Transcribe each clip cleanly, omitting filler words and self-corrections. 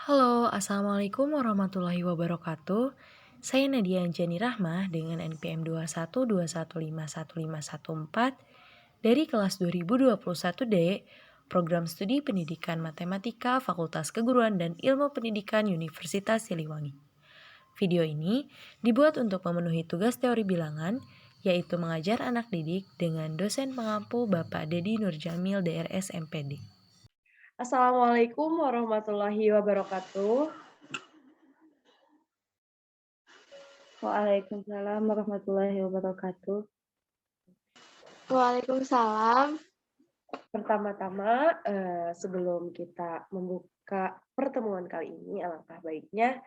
Halo, Assalamualaikum warahmatullahi wabarakatuh. Saya Nadia Anjani Rahmah dengan NPM 212151514 dari kelas 2021D, Program Studi Pendidikan Matematika Fakultas Keguruan dan Ilmu Pendidikan Universitas Siliwangi. Video ini dibuat untuk memenuhi tugas teori bilangan, yaitu mengajar anak didik dengan dosen pengampu Bapak Dedi Nurjamil DRS MPD. Assalamualaikum warahmatullahi wabarakatuh. Waalaikumsalam warahmatullahi wabarakatuh. Waalaikumsalam. Pertama-tama, sebelum kita membuka pertemuan kali ini, alangkah baiknya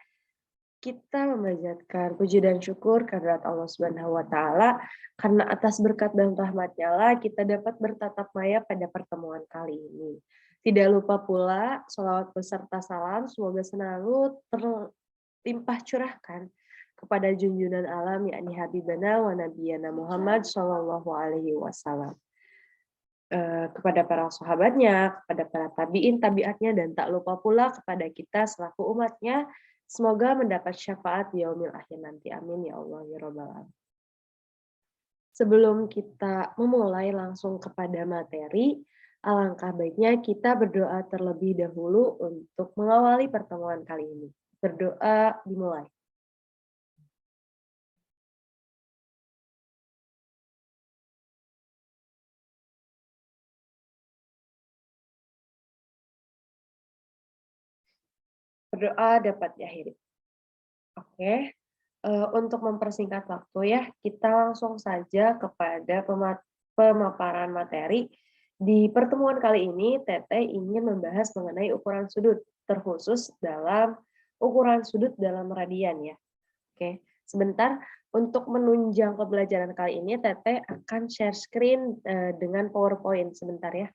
kita memanjatkan puji dan syukur kehadirat Allah Subhanahu wa Ta'ala, karena atas berkat dan rahmat-Nya lah kita dapat bertatap maya pada pertemuan kali ini. Tidak lupa pula sholawat beserta salam semoga selalu terlimpah curahkan kepada junjungan alam yakni Habibana wa Nabiyana Muhammad Shallallahu Alaihi Wasallam, kepada para sahabatnya, kepada para tabiin, tabiatnya, dan tak lupa pula kepada kita selaku umatnya. Semoga mendapat syafaat di yaumil akhir nanti. Amin ya Allah ya Rabbal alamin. Sebelum kita memulai langsung kepada materi, alangkah baiknya kita berdoa terlebih dahulu untuk mengawali pertemuan kali ini. Berdoa dimulai. Berdoa dapat diakhiri. Oke, untuk mempersingkat waktu ya, kita langsung saja kepada pemaparan materi. Di pertemuan kali ini, Teteh ingin membahas mengenai ukuran sudut, terkhusus dalam ukuran sudut dalam radian ya. Oke, sebentar untuk menunjang pembelajaran kali ini, Teteh akan share screen dengan PowerPoint sebentar ya.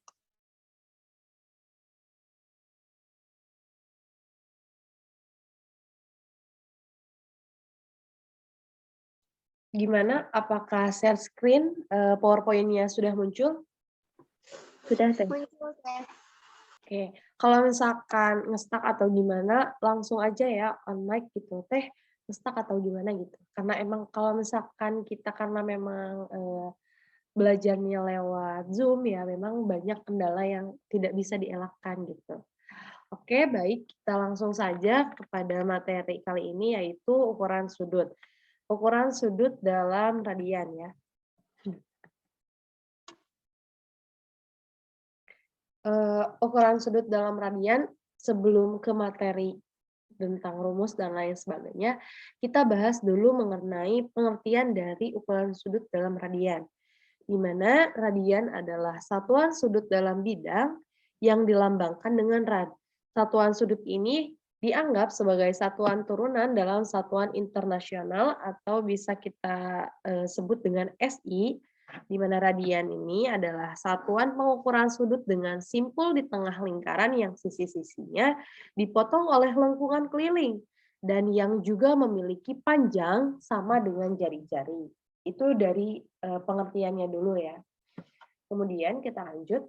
Gimana? Apakah share screen PowerPoint-nya sudah muncul? Sudah, Teh. Muncul, Teh. Oke, kalau misalkan nge-stuck atau gimana, langsung aja ya on mic gitu, Teh nge-stuck atau gimana gitu. Karena emang kalau misalkan kita karena memang belajarnya lewat Zoom ya, memang banyak kendala yang tidak bisa dielakkan gitu. Oke, baik, kita langsung saja kepada materi kali ini yaitu ukuran sudut. Ukuran sudut dalam radian ya. Ukuran sudut dalam radian, sebelum ke materi tentang rumus dan lain sebagainya, kita bahas dulu mengenai pengertian dari ukuran sudut dalam radian. Di mana radian adalah satuan sudut dalam bidang yang dilambangkan dengan rad. Satuan sudut ini dianggap sebagai satuan turunan dalam satuan internasional atau bisa kita sebut dengan SI, di mana radian ini adalah satuan pengukuran sudut dengan simpul di tengah lingkaran yang sisi-sisinya dipotong oleh lengkungan keliling dan yang juga memiliki panjang sama dengan jari-jari. Itu dari pengertiannya dulu ya. Kemudian kita lanjut.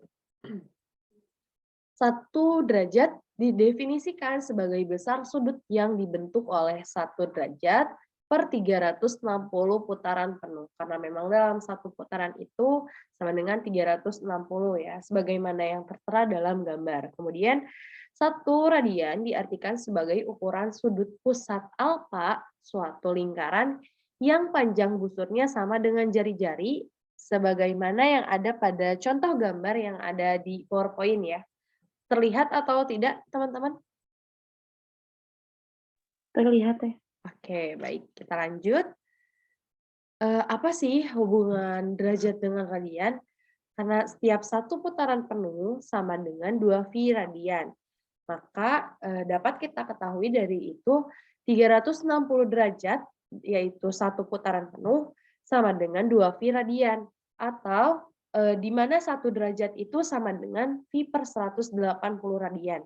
1 derajat didefinisikan sebagai besar sudut yang dibentuk oleh 1 derajat per 360 putaran penuh. Karena memang dalam 1 putaran itu sama dengan 360 ya, sebagaimana yang tertera dalam gambar. Kemudian 1 radian diartikan sebagai ukuran sudut pusat alfa suatu lingkaran yang panjang busurnya sama dengan jari-jari, sebagaimana yang ada pada contoh gambar yang ada di PowerPoint ya. Terlihat atau tidak, teman-teman? Terlihat, Teh. Oke, baik. Kita lanjut. Apa sih hubungan derajat dengan radian? Karena setiap 1 putaran penuh sama dengan 2 V radian. Maka dapat kita ketahui dari itu 360 derajat, yaitu 1 putaran penuh, sama dengan 2 V radian. Atau di mana 1 derajat itu sama dengan V per 180 radian.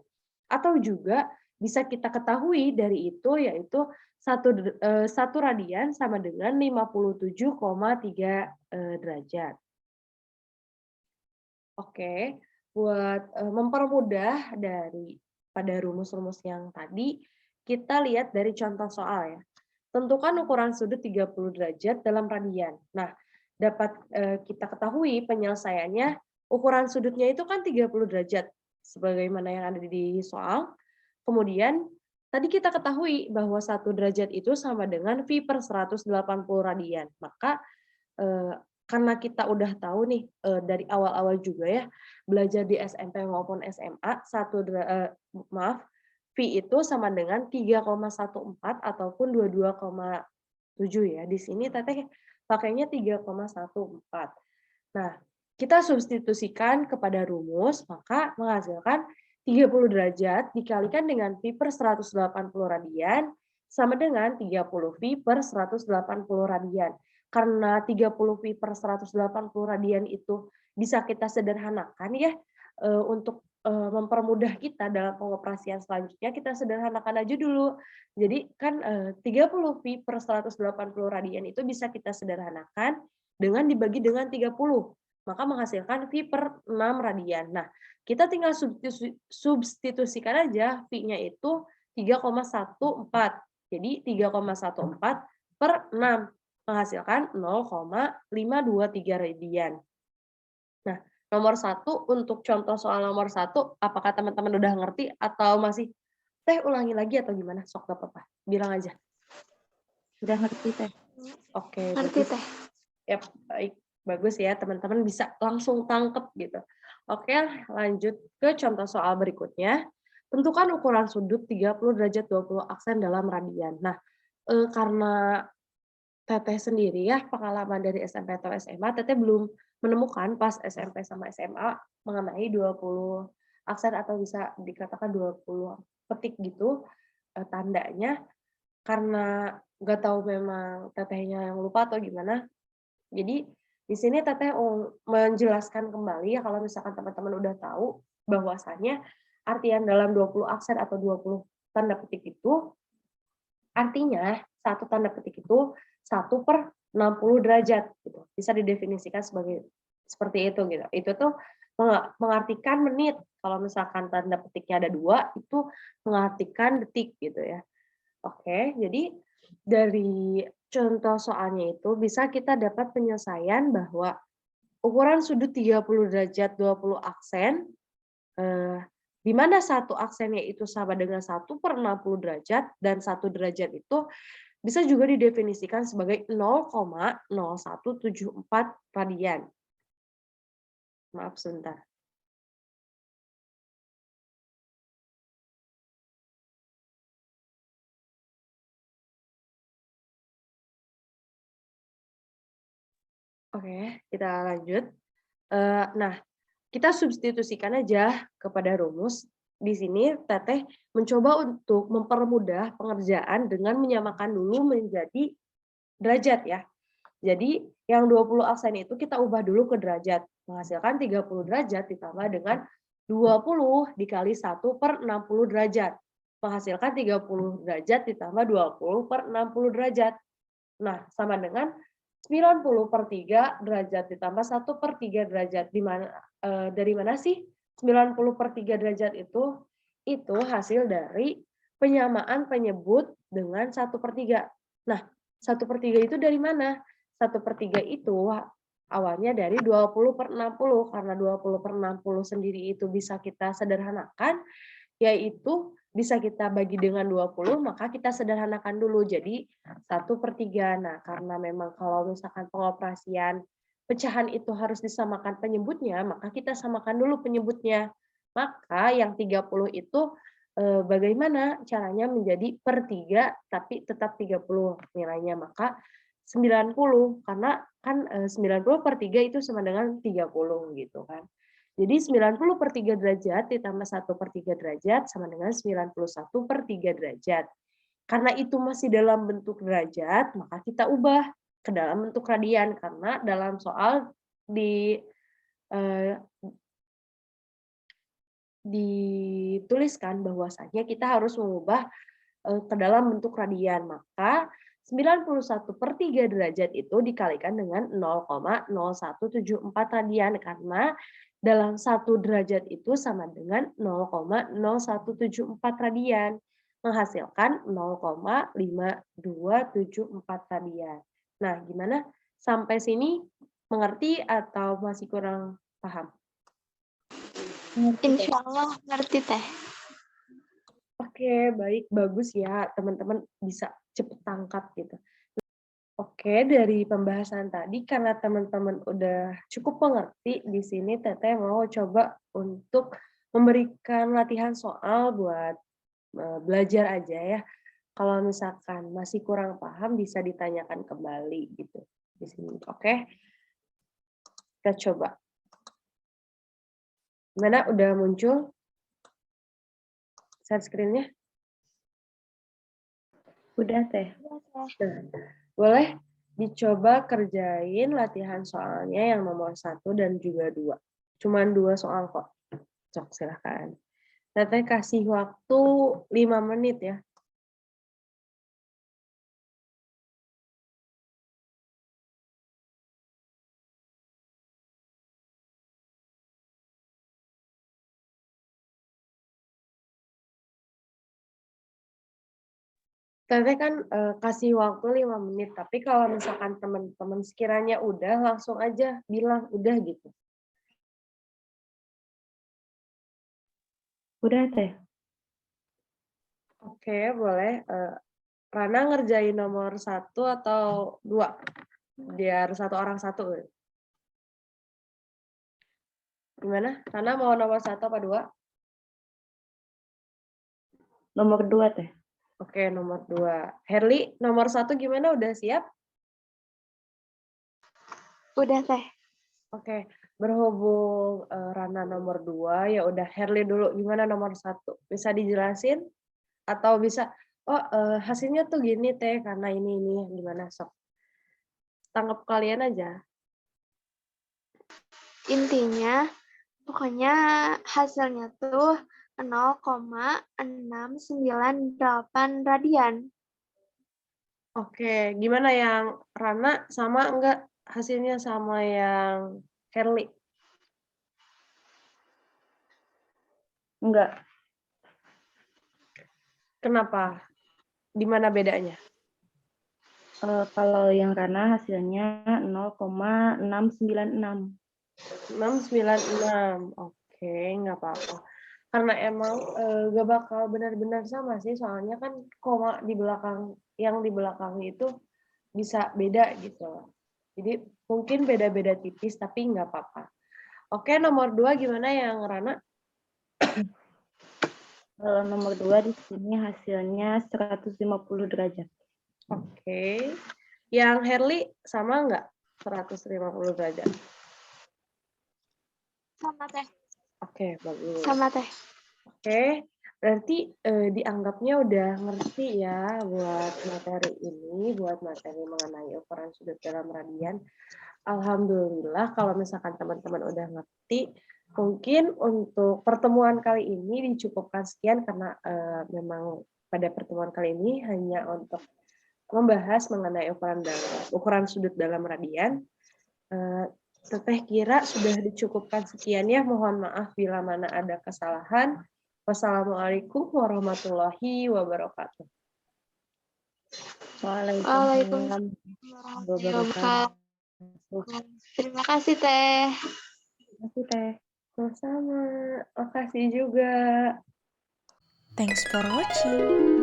Atau juga bisa kita ketahui dari itu, yaitu 1 radian sama dengan 57,3 derajat. Oke, buat mempermudah dari pada rumus-rumus yang tadi, kita lihat dari contoh soal ya. Tentukan ukuran sudut 30 derajat dalam radian. Nah, dapat kita ketahui penyelesaiannya, ukuran sudutnya itu kan 30 derajat, sebagaimana yang ada di soal. Kemudian, tadi kita ketahui bahwa 1 derajat itu sama dengan V per 180 radian. Maka, karena kita udah tahu nih, dari awal-awal juga ya, belajar di SMP maupun SMA, V itu sama dengan 3,14 ataupun 22,7 ya. Di sini Teteh pakainya 3,14. Nah, kita substitusikan kepada rumus, maka menghasilkan 30 derajat dikalikan dengan V per 180 radian sama dengan 30 V per 180 radian. Karena 30 V per 180 radian itu bisa kita sederhanakan ya, untuk mempermudah kita dalam pengoperasian selanjutnya, kita sederhanakan aja dulu. Jadi kan 30 V per 180 radian itu bisa kita sederhanakan dengan dibagi dengan 30, maka menghasilkan V per 6 radian. Nah, kita tinggal substitusikan aja V-nya itu 3,14. Jadi 3,14 per 6 menghasilkan 0,523 radian. Nah, nomor 1 untuk contoh soal nomor 1, apakah teman-teman udah ngerti atau masih, Teh ulangi lagi atau gimana? Sok gak apa-apa, bilang aja. Sudah ngerti Teh. Oke, Ngerti bagus. Teh. Ya, baik. Bagus ya, teman-teman bisa langsung tangkep gitu. Oke, lanjut ke contoh soal berikutnya. Tentukan ukuran sudut 30 derajat 20 aksen dalam radian. Nah, karena Teteh sendiri ya, pengalaman dari SMP atau SMA, Teteh belum menemukan pas SMP sama SMA mengenai 20 aksen atau bisa dikatakan 20 petik gitu tandanya, karena nggak tahu memang Tetehnya yang lupa atau gimana. Jadi di sini Teteh menjelaskan kembali ya, kalau misalkan teman-teman udah tahu bahwasannya artian dalam 20 aksen atau 20 tanda petik itu artinya satu tanda petik itu 1 per 60 derajat gitu. Bisa didefinisikan sebagai seperti itu gitu. Itu tuh mengartikan menit. Kalau misalkan tanda petiknya ada 2, itu mengartikan detik gitu ya. Oke, jadi dari contoh soalnya itu bisa kita dapat penyelesaian bahwa ukuran sudut 30 derajat 20 aksen, di mana satu aksennya itu sama dengan 1 per 60 derajat dan 1 derajat itu bisa juga didefinisikan sebagai 0,0174 radian. Maaf sebentar. Oke, kita lanjut. Nah, kita substitusikan aja kepada rumus. Di sini Teteh mencoba untuk mempermudah pengerjaan dengan menyamakan dulu menjadi derajat ya. Jadi yang 20 aksen itu kita ubah dulu ke derajat. Menghasilkan 30 derajat ditambah dengan 20 dikali 1 per 60 derajat. Menghasilkan 30 derajat ditambah 20 per 60 derajat. Nah, sama dengan 90 per 3 derajat ditambah 1 per 3 derajat. Dari mana sih 90 per 3 derajat itu? Itu hasil dari penyamaan penyebut dengan 1 per 3. Nah, 1 per 3 itu dari mana? 1 per 3 itu awalnya dari 20 per 60. Karena 20 per 60 sendiri itu bisa kita sederhanakan, yaitu bisa kita bagi dengan 20, maka kita sederhanakan dulu jadi 1 per 3. Nah, karena memang kalau misalkan pengoperasian pecahan itu harus disamakan penyebutnya, maka kita samakan dulu penyebutnya. Maka yang 30 itu bagaimana caranya menjadi per 3 tapi tetap 30 nilainya, maka 90 karena kan 90 per 3 itu sama dengan 30 gitu kan. Jadi 90 per 3 derajat ditambah 1 per 3 derajat sama dengan 91 per 3 derajat. Karena itu masih dalam bentuk derajat, maka kita ubah ke dalam bentuk radian. Karena dalam soal dituliskan bahwasanya kita harus mengubah ke dalam bentuk radian. Maka 91 per 3 derajat itu dikalikan dengan 0,0174 radian. Karena dalam 1 derajat itu sama dengan 0,0174 radian, menghasilkan 0,5274 radian. Nah, gimana? Sampai sini mengerti atau masih kurang paham? Insya Allah ngerti teh. Oke, baik, bagus ya, teman-teman bisa cepet tangkap gitu. Oke, dari pembahasan tadi karena teman-teman udah cukup mengerti, di sini Teteh mau coba untuk memberikan latihan soal buat belajar aja ya. Kalau misalkan masih kurang paham bisa ditanyakan kembali gitu di sini. Oke. Kita coba. Gimana udah muncul share screen-nya? Udah teh. Nah, boleh dicoba kerjain latihan soalnya yang nomor 1 dan juga 2. Cuman 2 soal kok. Cok, silahkan. Teteh kasih waktu 5 menit ya. Teteh kan kasih waktu 5 menit, tapi kalau misalkan teman-teman sekiranya udah, langsung aja bilang udah gitu. Udah teh. Oke, boleh. Rana ngerjain nomor 1 atau 2? Biar satu orang satu. Gimana? Rana mau nomor 1 apa 2? Nomor 2 teh. Oke, nomor 2. Herli, nomor 1 gimana? Udah siap? Udah teh. Oke, berhubung Rana nomor 2, ya udah Herli dulu. Gimana nomor 1? Bisa dijelasin? Atau bisa, oh hasilnya tuh gini teh, karena ini. Gimana, sok? Tanggap kalian aja. Intinya, pokoknya hasilnya tuh 0,698 radian. Oke, gimana yang Rana sama enggak hasilnya sama yang Herli? Enggak. Kenapa? Di mana bedanya? Kalau yang Rana hasilnya 0,696. 696. Oke, nggak apa-apa. Karena emang gak bakal benar-benar sama sih, soalnya kan koma di belakang, yang di belakang itu bisa beda gitu. Jadi mungkin beda-beda tipis, tapi nggak apa-apa. Oke, nomor 2 gimana yang Rana? Kalau nomor 2 di sini hasilnya 150 derajat. Oke. Yang Herli sama nggak 150 derajat? Sama teh. Oke, bagus. Sama teh. Oke, berarti dianggapnya udah ngerti ya buat materi ini, buat materi mengenai ukuran sudut dalam radian. Alhamdulillah kalau misalkan teman-teman udah ngerti, mungkin untuk pertemuan kali ini dicukupkan sekian karena memang pada pertemuan kali ini hanya untuk membahas mengenai ukuran sudut dalam radian. Teteh kira sudah dicukupkan sekian ya. Mohon maaf bila mana ada kesalahan. Wassalamualaikum warahmatullahi wabarakatuh. Waalaikumsalam warahmatullahi wabarakatuh. Terima kasih teh. Terima kasih teh. Sama-sama. Makasih juga. Thanks for watching.